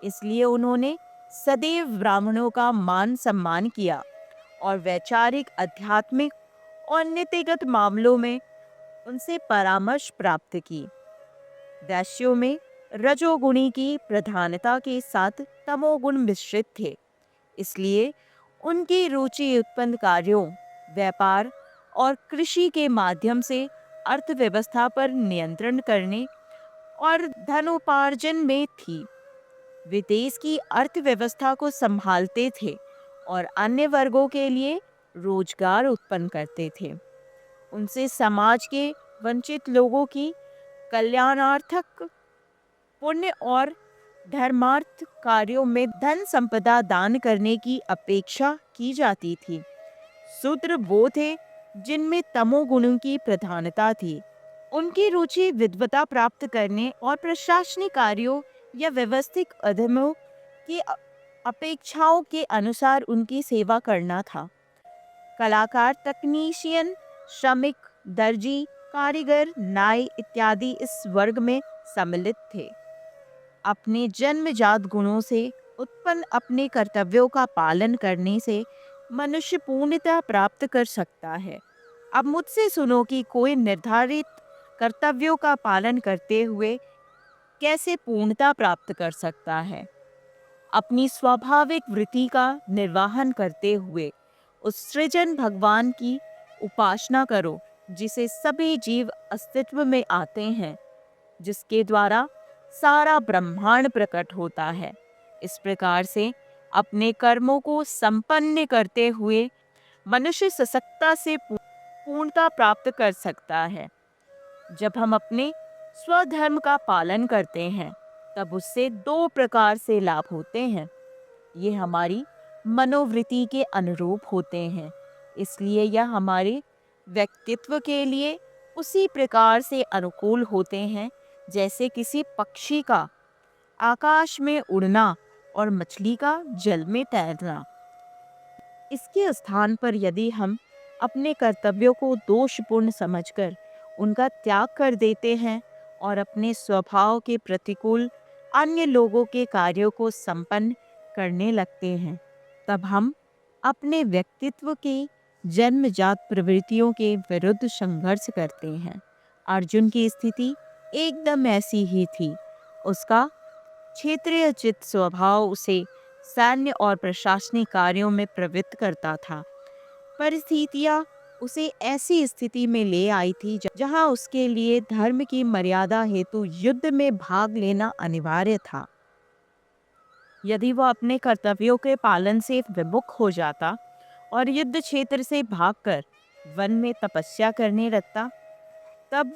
इसलिए उन्होंने सदैव ब्राह्मणों का मान सम्मान किया और वैचारिक, आध्यात्मिक और नीतिगत मामलों में उनसे परामर्श प्राप्त की। वैश्यों में रजोगुणी की प्रधानता के साथ तमोगुण मिश्रित थे। इसलिए उनकी रुचि उत्पन्न कार्यों, व्यापार और कृषि के माध्यम से अर्थव्यवस्था पर नियंत्रण करने और धनोपार्जन में थी। वे देश की अर्थव्यवस्था को संभालते थे और अन्य वर्गों के लिए रोजगार उत्पन्न करते थे। उनसे समाज के वंचित लोगों की कल्याणार्थक पुण्य और धर्मार्थ कार्यों में धन संपदा दान करने की अपेक्षा की जाती थी। शूद्र वो थे जिनमें तमोगुणों की प्रधानता थी। उनकी रुचि विद्वता प्राप्त करने और प्रशासनिक कार्यों या व्यवस्थित उद्यमों की अपेक्षाओं के अनुसार उनकी सेवा करना था। कलाकार, तकनीशियन, श्रमिक, दर्जी, कारीगर, नाई इत्यादि इस वर्ग में सम्मिलित थे। अपने जन्मजात गुणों से उत्पन्न अपने कर्तव्यों का पालन करने से मनुष्य पूर्णता प्राप्त कर सकता है। अब मुझसे सुनो कि कोई निर्धारित कर्तव्यों का पालन करते हुए कैसे पूर्णता प्राप्त कर सकता है। अपनी स्वाभाविक वृत्ति का निर्वाहन करते हुए उस सृजन भगवान की उपासना करो जिसे सभी जीव अस्तित्व में आते हैं, जिसके द्वारा सारा ब्रह्मांड प्रकट होता है। इस प्रकार से अपने कर्मों को संपन्न करते हुए मनुष्य सशक्तता से पूर्णता प्राप्त कर सकता है। जब हम अपने स्वधर्म का पालन करते हैं तब उससे दो प्रकार से लाभ होते हैं। ये हमारी मनोवृत्ति के अनुरूप होते हैं, इसलिए यह हमारे व्यक्तित्व के लिए उसी प्रकार से अनुकूल होते हैं जैसे किसी पक्षी का आकाश में उड़ना और मछली का जल में तैरना। इसके स्थान पर यदि हम अपने कर्तव्यों को दोषपूर्ण समझकर उनका त्याग कर देते हैं और अपने स्वभाव के प्रतिकूल अन्य लोगों के कार्यों को संपन्न करने लगते हैं, तब हम अपने व्यक्तित्व के जन्मजात प्रवृत्तियों के विरुद्ध संघर्ष करते हैं। अर्जुन की स्थिति एकदम ऐसी ही थी। उसका क्षेत्रीय चित्त स्वभाव उसे सैन्य और प्रशासनिक कार्यों में प्रवृत्त करता था। परिस्थितियां उसे ऐसी स्थिति में ले आई थी जहां उसके लिए धर्म की मर्यादा हेतु युद्ध में भाग लेना अनिवार्य था। यदि वह अपने कर्तव्यों के पालन से विमुख हो जाता और युद्ध क्षेत्र से भागकर वन में तपस्या करने लगता, तब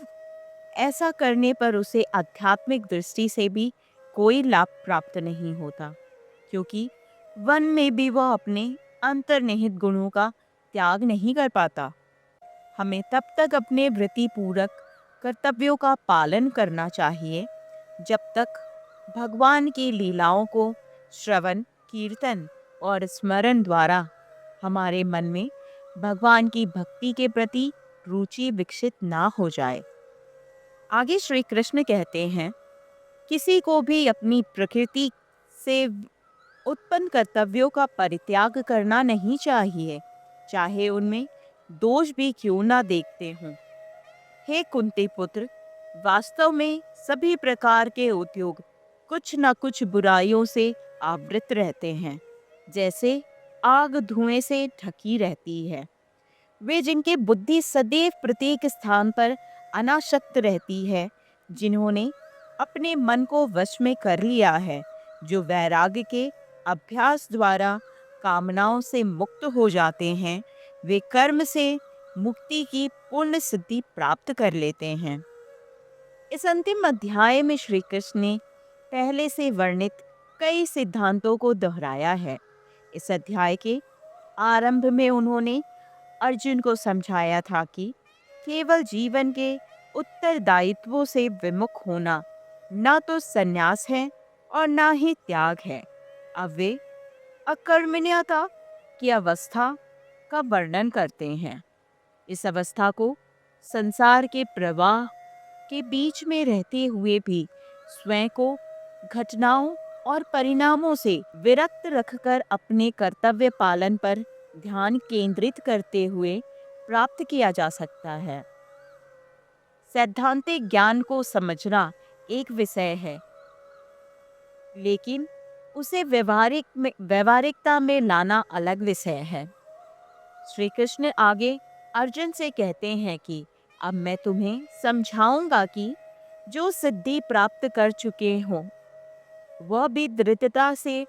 ऐसा करने पर उसे आध्यात्मिक दृष्टि से भी कोई लाभ प्राप्त नहीं होता, क्योंकि वन में भी वह अपने अंतर्निहित गुणों का त्याग नहीं कर पाता। हमें तब तक अपने वृत्ति पूरक कर्तव्यों का पालन करना चाहिए, जब तक भगवान की लीलाओं को श्रवण, कीर्तन और स्मरण द्वारा हमारे मन में भगवान की भक्ति के प्रति रुचि विकसित ना हो जाए। आगे श्री कृष्ण कहते हैं, किसी को भी अपनी प्रकृति से उत्पन्न कर्तव्यों का परित्याग करना नहीं चाहिए, चाहे उनमें दोष भी क्यों ना देखते हों। हे कुंती पुत्र, वास्तव में सभी प्रकार के उद्योग कुछ न कुछ बुराइयों से आवृत रहते हैं, जैसे आग धुएं से ढकी रहती है। वे जिनकी बुद्धि सदैव प्रत्येक स्थान पर अनासक्त रहती है, जिन्होंने अपने मन को वश में कर लिया है, जो वैराग्य के अभ्यास द्वारा कामनाओं से मुक्त हो जाते हैं, वे कर्म से मुक्ति की पूर्ण सिद्धि प्राप्त कर लेते हैं। इस अंतिम अध्याय में श्री कृष्ण ने पहले से वर्णित कई सिद्धांतों को दोहराया है। इस अध्याय के आरंभ में उन्होंने अर्जुन को समझाया था कि केवल जीवन के उत्तरदायित्वों से विमुख होना ना तो संन्यास है और ना ही त्याग है। अब वे अकर्मण्यता की अवस्था का वर्णन करते हैं। इस अवस्था को संसार के प्रवाह के बीच में रहते हुए भी स्वयं को घटनाओं और परिणामों से विरक्त रखकर अपने कर्तव्य पालन पर ध्यान केंद्रित करते हुए प्राप्त किया जा सकता है। सैद्धांतिक ज्ञान को समझना एक विषय है, लेकिन उसे व्यवहारिकता में लाना अलग विषय है। श्री कृष्ण आगे अर्जुन से कहते हैं कि अब मैं तुम्हें समझाऊंगा कि जो सिद्धि प्राप्त कर चुके हों, वह भी दृढ़ता से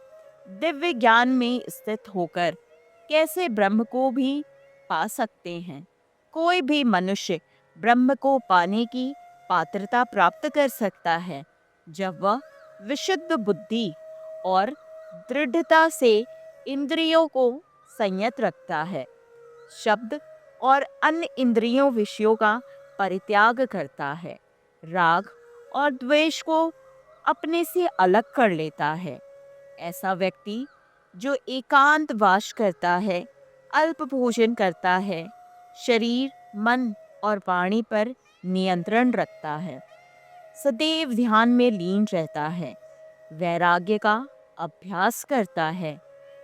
दिव्य ज्ञान में स्थित होकर कैसे ब्रह्म को भी पा सकते हैं। कोई भी मनुष्य ब्रह्म को पाने की पात्रता प्राप्त कर सकता है जब वह विशुद्ध बुद्धि और दृढ़ता से इंद्रियों को संयत रखता है, शब्द और अन्य इंद्रियों विषयों का परित्याग करता है, राग और द्वेष को अपने से अलग कर लेता है। ऐसा व्यक्ति जो एकांत वास करता है, अल्प भोजन करता है, शरीर, मन और वाणी पर नियंत्रण रखता है, सदैव ध्यान में लीन रहता है, वैराग्य का अभ्यास करता है,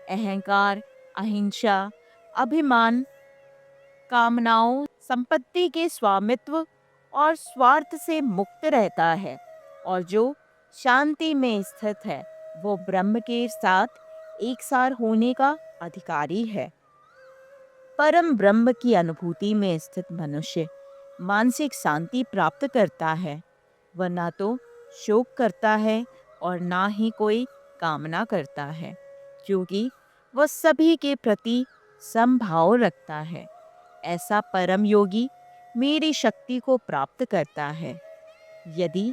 अहंकार, अहिंसा, अभिमान, कामनाओं, संपत्ति के स्वामित्व और स्वार्थ से मुक्त रहता है, और जो शांति में स्थित है, वो ब्रह्म के साथ एक सार होने का अधिकारी है। परम ब्रह्म की अनुभूति में स्थित मनुष्य मानसिक शांति प्राप्त करता है। वह ना तो शोक करता है और ना ही कोई कामना करता है, क्योंकि वह सभी के प्रति समभाव रखता है। ऐसा परम योगी मेरी शक्ति को प्राप्त करता है। यदि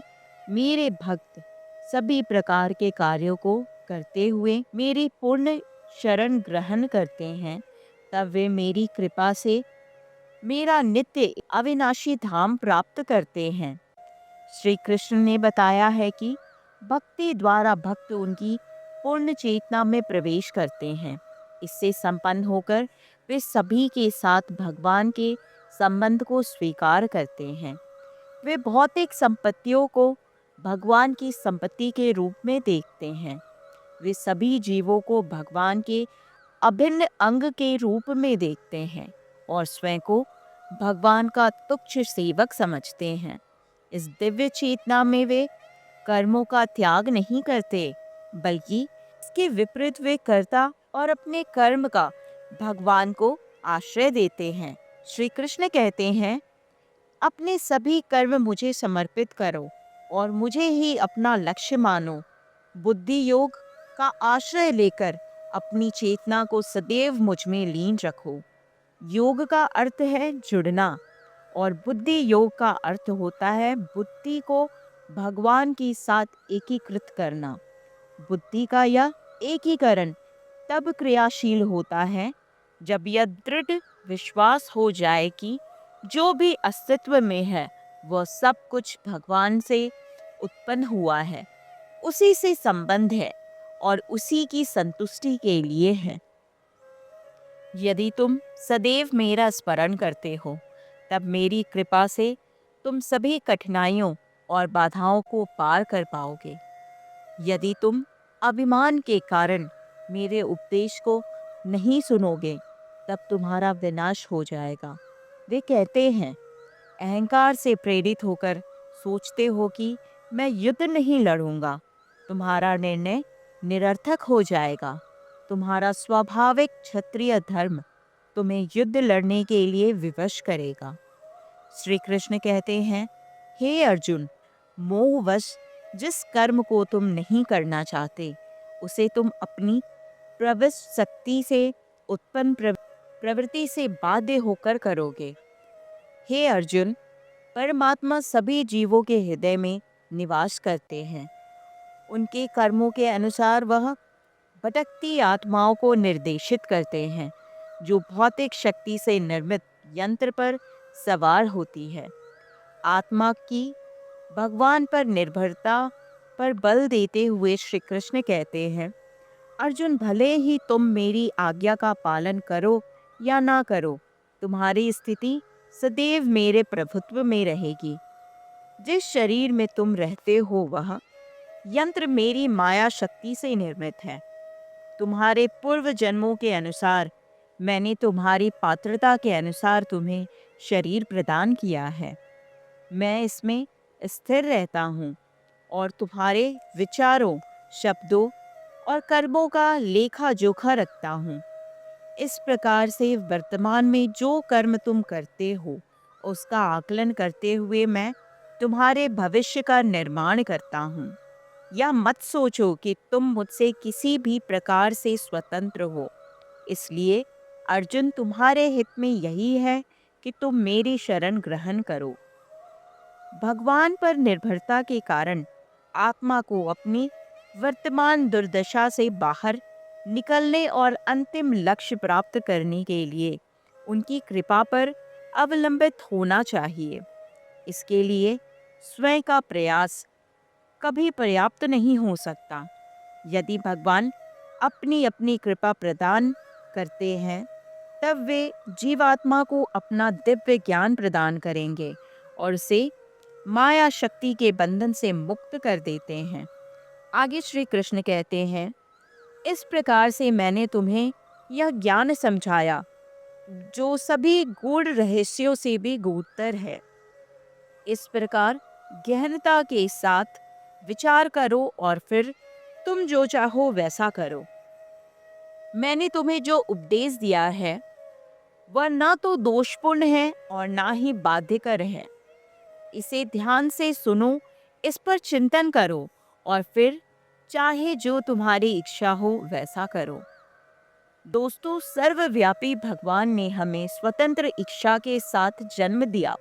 मेरे भक्त सभी प्रकार के कार्यों को करते हुए मेरी पूर्ण शरण ग्रहण करते हैं, तब वे मेरी कृपा से मेरा नित्य अविनाशी धाम प्राप्त करते हैं। श्री कृष्ण ने बताया है कि भक्ति द्वारा भक्त उनकी पूर्ण चेतना में प्रवेश करते हैं। इससे संपन्न होकर वे सभी के साथ भगवान के संबंध को स्वीकार करते हैं। वे भौतिक संपत्तियों को भगवान की संपत्ति के रूप में देखते हैं। वे सभी जीवों को भगवान के अभिन्न अंग के रूप में देखते हैं और स्वयं को भगवान का तुच्छ सेवक समझते हैं। इस दिव्य चेतना में वे कर्मों का त्याग नहीं करते, बल्कि इसके विपरीत वे कर्ता और अपने कर्म का भगवान को आश्रय देते हैं। श्री कृष्ण कहते हैं, अपने सभी कर्म मुझे समर्पित करो और मुझे ही अपना लक्ष्य मानो। बुद्धि योग का आश्रय लेकर अपनी चेतना को सदैव मुझ में लीन रखो। योग का अर्थ है जुड़ना और बुद्धि योग का अर्थ होता है बुद्धि को भगवान के साथ एकीकृत करना। बुद्धि का यह एकीकरण तब क्रियाशील होता है जब यह दृढ़ विश्वास हो जाए कि जो भी अस्तित्व में है वह सब कुछ भगवान से उत्पन्न हुआ है, उसी से संबंध है और उसी की संतुष्टि के लिए है। यदि तुम सदैव मेरा स्मरण करते हो, तब मेरी कृपा से तुम सभी कठिनाइयों और बाधाओं को पार कर पाओगे। यदि तुम अभिमान के कारण मेरे उपदेश को नहीं सुनोगे, तब तुम्हारा विनाश हो जाएगा। वे कहते हैं, अहंकार से प्रेरित होकर सोचते हो कि मैं युद्ध नहीं लड़ूंगा। तुम्हारा निर्णय निरर्थक हो जाएगा। तुम्हारा स्वाभाविक क्षत्रिय धर्म तुम्हें युद्ध लड़ने के लिए विवश करेगा। श्री कृष्ण कहते हैं, हे अर्जुन, मोहवश जिस कर्म को तुम नहीं करना चाहते, उसे तुम अपनी प्रविष्ट शक्ति से उत्पन्न प्रवृत्ति से बाध्य होकर करोगे। हे अर्जुन, परमात्मा सभी जीवों के हृदय में निवास करते हैं। उनके कर्मों के अनुसार वह भटकती आत्माओं को निर्देशित करते हैं, जो भौतिक शक्ति से निर्मित यंत्र पर सवार होती है। आत्मा की भगवान पर निर्भरता पर बल देते हुए श्री कृष्ण कहते हैं, अर्जुन, भले ही तुम मेरी आज्ञा का पालन करो या ना करो, तुम्हारी स्थिति सदैव मेरे प्रभुत्व में रहेगी। जिस शरीर में तुम रहते हो वह यंत्र मेरी माया शक्ति से निर्मित है। तुम्हारे पूर्व जन्मों के अनुसार मैंने तुम्हारी पात्रता के अनुसार तुम्हें शरीर प्रदान किया है। मैं इसमें स्थिर रहता हूँ और तुम्हारे विचारों, शब्दों और कर्मों का लेखा जोखा रखता हूँ। इस प्रकार से वर्तमान में जो कर्म तुम करते हो, उसका आकलन करते हुए मैं तुम्हारे भविष्य का निर्माण करता हूँ। या मत सोचो कि तुम मुझसे किसी भी प्रकार से स्वतंत्र हो। इसलिए अर्जुन, तुम्हारे हित में यही है कि तुम मेरी शरण ग्रहण करो। भगवान पर निर्भरता के कारण आत्मा को अपनी वर्तमान दुर्दशा से बाहर निकलने और अंतिम लक्ष्य प्राप्त करने के लिए उनकी कृपा पर अवलंबित होना चाहिए। इसके लिए स्वयं का प्रयास कभी पर्याप्त नहीं हो सकता। यदि भगवान अपनी अपनी कृपा प्रदान करते हैं, तब वे जीवात्मा को अपना दिव्य ज्ञान प्रदान करेंगे और उसे माया शक्ति के बंधन से मुक्त कर देते हैं। आगे श्री कृष्ण कहते हैं, इस प्रकार से मैंने तुम्हें यह ज्ञान समझाया जो सभी गूढ़ रहस्यों से भी गूढ़तर है। इस प्रकार गहनता के साथ विचार करो और फिर तुम जो चाहो वैसा करो। मैंने तुम्हें जो उपदेश दिया है वह ना तो दोषपूर्ण है और ना ही बाध्यकर है। इसे ध्यान से सुनो, इस पर चिंतन करो और फिर चाहे जो तुम्हारी इच्छा हो वैसा करो। दोस्तों, सर्वव्यापी भगवान ने हमें स्वतंत्र इच्छा के साथ जन्म दिया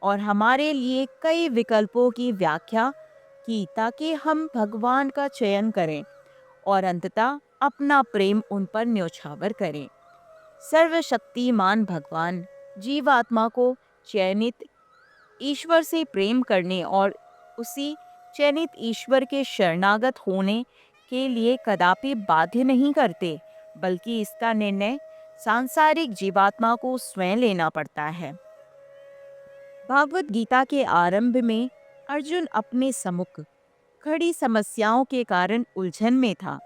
और हमारे लिए कई विकल्पों की व्याख्या की ताकि हम भगवान का चयन करें और अंततः अपना प्रेम उन पर न्योछावर करें। सर्वशक्तिमान भगवान जीवात्मा को चयनित ईश्वर से प्रेम करने और उसी चयनित ईश्वर के शरणागत होने के लिए कदापि बाध्य नहीं करते, बल्कि इसका निर्णय सांसारिक जीवात्मा को स्वयं लेना पड़ता है। भागवत गीता के आरंभ में अर्जुन अपने सम्मुख खड़ी समस्याओं के कारण उलझन में था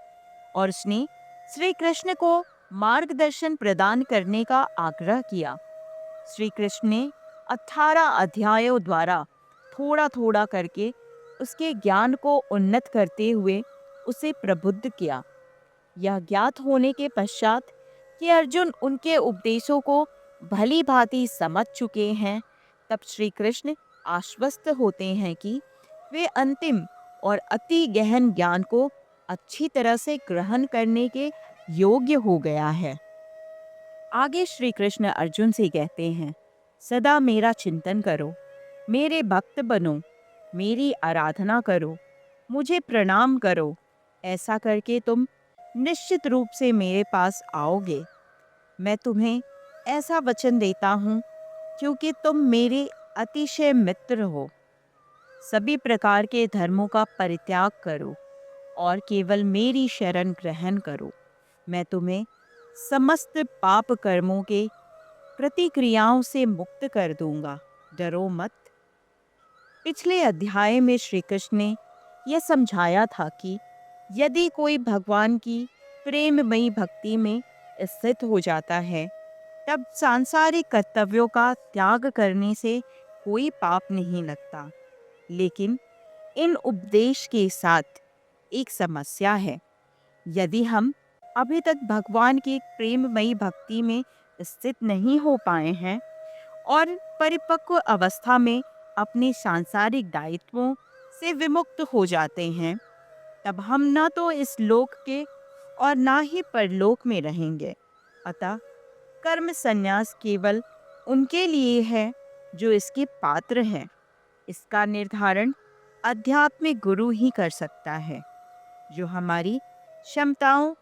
और उसने श्री कृष्ण को मार्गदर्शन प्रदान करने का आग्रह किया। श्री कृष्ण ने 18 अध्यायों द्वारा थोड़ा थोड़ा करके उसके ज्ञान को उन्नत करते हुए उसे प्रबुद्ध किया। यह ज्ञात होने के पश्चात कि अर्जुन उनके उपदेशों को भली भांति समझ चुके हैं, तब श्री कृष्ण आश्वस्त होते हैं कि वे अंतिम और अति गहन ज्ञान को अच्छी तरह से ग्रहण करने के योग्य हो गया है। आगे श्री कृष्ण अर्जुन से कहते हैं, सदा मेरा चिंतन करो, मेरे भक्त बनो, मेरी आराधना करो, मुझे प्रणाम करो। ऐसा करके तुम निश्चित रूप से मेरे पास आओगे। मैं तुम्हें ऐसा वचन देता हूँ क्योंकि तुम मेरे अतिशय मित्र हो। सभी प्रकार के धर्मों का परित्याग करो और केवल मेरी शरण ग्रहण करो। मैं तुम्हें समस्त पाप कर्मों के प्रतिक्रियाओं से मुक्त कर दूंगा। डरो मत। पिछले अध्याय में श्री कृष्ण ने यह समझाया था कि यदि कोई भगवान की प्रेममयी भक्ति में स्थित हो जाता है, तब सांसारिक कर्तव्यों का त्याग करने से कोई पाप नहीं लगता। लेकिन इन उपदेश के साथ एक समस्या है। यदि हम अभी तक भगवान की प्रेममयी भक्ति में स्थित नहीं हो पाए हैं और परिपक्व अवस्था में अपने सांसारिक दायित्वों से विमुक्त हो जाते हैं, तब हम न तो इस लोक के और ना ही परलोक में रहेंगे। अतः कर्म संन्यास केवल उनके लिए है जो इसके पात्र हैं। इसका निर्धारण आध्यात्मिक गुरु ही कर सकता है, जो हमारी क्षमताओं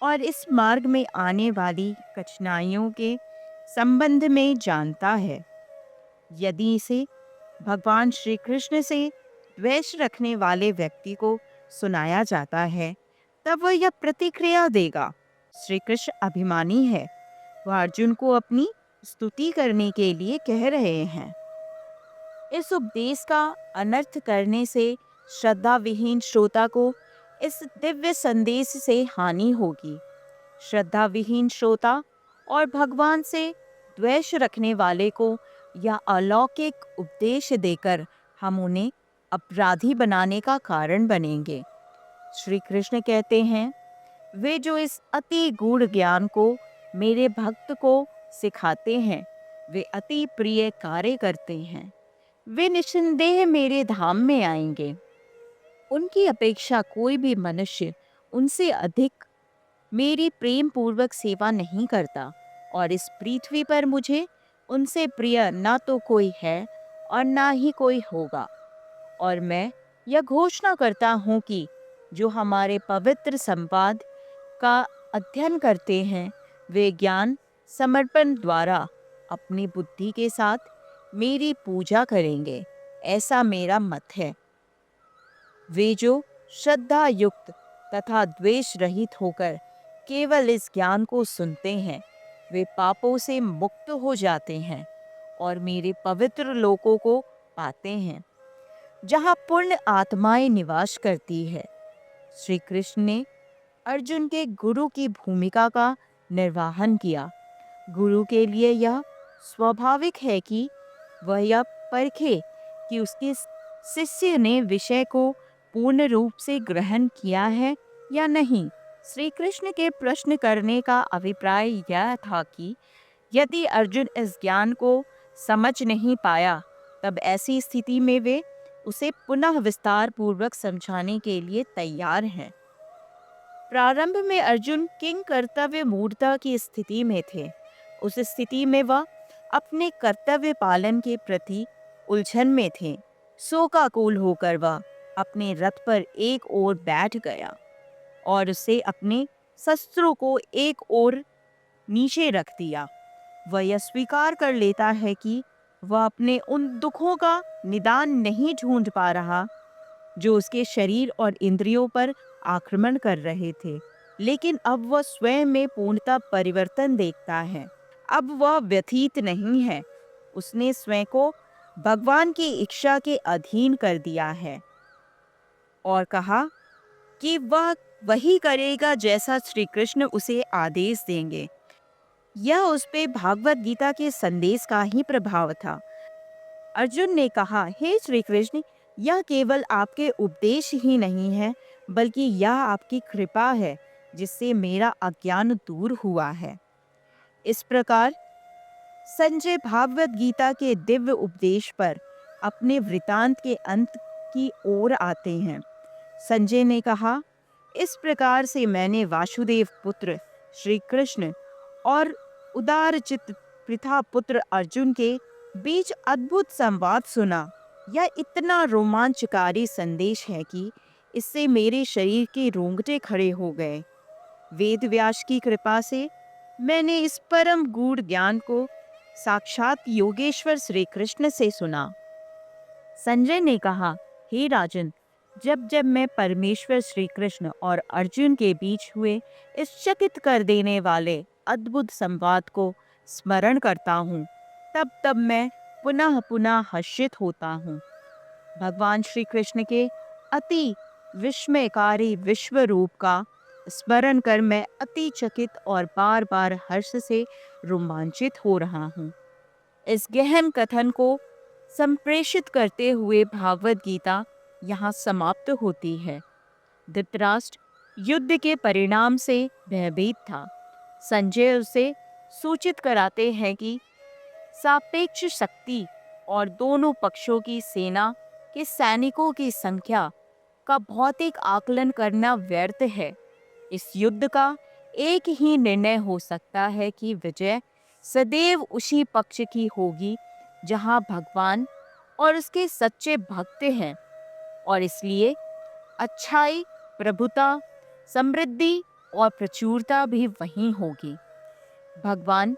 और इस मार्ग में आने वाली कठिनाइयों के संबंध में जानता है। यदि इसे भगवान श्री कृष्ण से द्वेष रखने वाले व्यक्ति को सुनाया जाता है, तब वह यह प्रतिक्रिया देगा, श्री कृष्ण अभिमानी है, वह अर्जुन को अपनी स्तुति करने के लिए कह रहे हैं। इस उपदेश का अनर्थ करने से श्रद्धा विहीन श्रोता को इस दिव्य संदेश से हानि होगी। श्रद्धा विहीन श्रोता और भगवान से द्वेष रखने वाले को यह अलौकिक उपदेश देकर हम उन्हें अपराधी बनाने का कारण बनेंगे। श्री कृष्ण कहते हैं, वे जो इस अति गूढ़ ज्ञान को मेरे भक्त को सिखाते हैं, वे अति प्रिय कार्य करते हैं। वे निस्संदेह मेरे धाम में आएंगे। उनकी अपेक्षा कोई भी मनुष्य उनसे अधिक मेरी प्रेम पूर्वक सेवा नहीं करता और इस पृथ्वी पर मुझे उनसे प्रिय ना तो कोई है और ना ही कोई होगा। और मैं यह घोषणा करता हूँ कि जो हमारे पवित्र संवाद का अध्ययन करते हैं, वे ज्ञान समर्पण द्वारा अपनी बुद्धि के साथ मेरी पूजा करेंगे। ऐसा मेरा मत है। वे जो श्रद्धा युक्त तथा द्वेष रहित होकर केवल इस ज्ञान को सुनते हैं, वे पापों से मुक्त हो जाते हैं और मेरे पवित्र लोकों को पाते हैं, जहाँ पूर्ण आत्माएं निवास करती है। श्री कृष्ण ने अर्जुन के गुरु की भूमिका का निर्वहन किया। गुरु के लिए यह स्वाभाविक है कि वह यह परखे कि उसके शिष्य ने विषय को पूर्ण रूप से ग्रहण किया है या नहीं। श्री कृष्ण के प्रश्न करने का अभिप्राय यह था कि यदि अर्जुन इस ज्ञान को समझ नहीं पाया, तब ऐसी स्थिति में वे उसे पुनः विस्तार पूर्वक समझाने के लिए तैयार हैं। प्रारंभ में अर्जुन किंग कर्तव्य मूढ़ता की स्थिति में थे। उस स्थिति में वह अपने कर्तव्य पालन के प्रति उलझन में थे। शोकाकुल होकर वह अपने रथ पर एक ओर बैठ गया और उसे अपने शस्त्रों को एक ओर नीचे रख दिया। वह यह स्वीकार कर लेता है कि वह अपने उन दुखों का निदान नहीं ढूंढ पा रहा जो उसके शरीर और इंद्रियों पर आक्रमण कर रहे थे, लेकिन अब वह स्वयं में पूर्णतः परिवर्तन देखता है। अब वह व्यथित नहीं है। उसने स्वयं को भगवान की इच्छा के अधीन कर दिया है और कहा कि वह वही करेगा जैसा श्री कृष्ण उसे आदेश देंगे। यह उस पे भागवत गीता के संदेश का ही प्रभाव था। अर्जुन ने कहा, हे श्री कृष्ण, यह केवल आपके उपदेश ही नहीं है, बल्कि यह आपकी कृपा है जिससे मेरा अज्ञान दूर हुआ है। इस प्रकार संजय भागवत गीता के दिव्य उपदेश पर अपने वृतांत के अंत की ओर आते हैं। संजय ने कहा, इस प्रकार से मैंने वासुदेव पुत्र श्री कृष्ण और उदारचित्त पृथा पुत्र अर्जुन के बीच अद्भुत संवाद सुना। यह इतना रोमांचकारी संदेश है कि इससे मेरे शरीर के रोंगटे खड़े हो गए। वेद व्यास की कृपा से मैंने इस परम गूढ़ ज्ञान को साक्षात योगेश्वर श्री कृष्ण से सुना। संजय ने कहा, हे राजन, जब जब मैं परमेश्वर श्री कृष्ण और अर्जुन के बीच हुए इस चकित कर देने वाले अद्भुत संवाद को स्मरण करता हूँ, तब तब मैं पुनः पुनः हर्षित होता हूँ। भगवान श्री कृष्ण के अति विस्मयकारी विश्व रूप का स्मरण कर मैं अति चकित और बार बार हर्ष से रोमांचित हो रहा हूँ। इस गहन कथन को संप्रेषित करते हुए भागवत गीता यहाँ समाप्त होती है। धृतराष्ट्र युद्ध के परिणाम से भयभीत था। संजय उसे सूचित कराते हैं कि सापेक्ष शक्ति और दोनों पक्षों की सेना के सैनिकों की संख्या का भौतिक आकलन करना व्यर्थ है। इस युद्ध का एक ही निर्णय हो सकता है कि विजय सदैव उसी पक्ष की होगी जहां भगवान और उसके सच्चे भक्त हैं, और इसलिए अच्छाई, प्रभुता, समृद्धि और प्रचुरता भी वहीं होगी। भगवान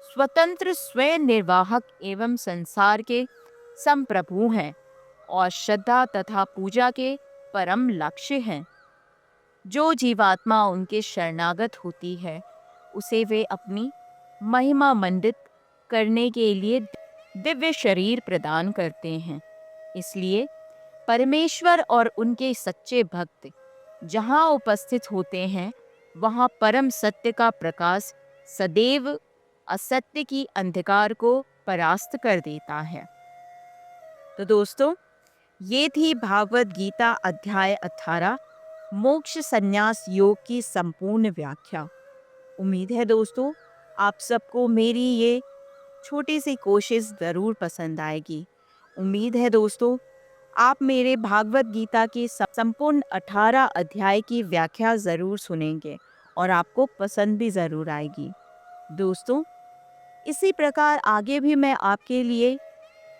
स्वतंत्र स्वयं निर्वाहक एवं संसार के संप्रभु हैं और श्रद्धा तथा पूजा के परम लक्ष्य हैं। जो जीवात्मा उनके शरणागत होती है, उसे वे अपनी महिमा मंडित करने के लिए दिव्य शरीर प्रदान करते हैं। इसलिए परमेश्वर और उनके सच्चे भक्त जहाँ उपस्थित होते हैं, वहाँ परम सत्य का प्रकाश सदैव असत्य की अंधकार को परास्त कर देता है। तो दोस्तों, ये थी भागवत गीता अध्याय 18 मोक्ष संन्यास योग की संपूर्ण व्याख्या। उम्मीद है दोस्तों, आप सबको मेरी ये छोटी सी कोशिश ज़रूर पसंद आएगी। उम्मीद है दोस्तों, आप मेरे भागवत गीता की संपूर्ण 18 अध्याय की व्याख्या ज़रूर सुनेंगे और आपको पसंद भी ज़रूर आएगी। दोस्तों, इसी प्रकार आगे भी मैं आपके लिए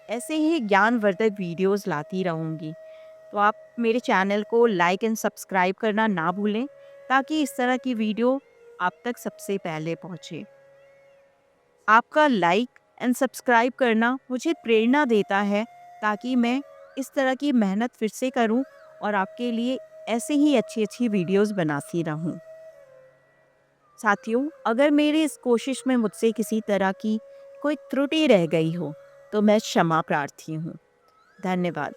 ऐसे ही ज्ञानवर्धक वीडियोस लाती रहूँगी। तो आप मेरे चैनल को लाइक एंड सब्सक्राइब करना ना भूलें, ताकि इस तरह की वीडियो आप तक सबसे पहले पहुँचे। आपका लाइक एंड सब्सक्राइब करना मुझे प्रेरणा देता है, ताकि मैं इस तरह की मेहनत फिर से करूं और आपके लिए ऐसे ही अच्छी अच्छी वीडियोस बनाती रहूं। साथियों, अगर मेरी इस कोशिश में मुझसे किसी तरह की कोई त्रुटि रह गई हो, तो मैं क्षमा प्रार्थी हूँ। धन्यवाद।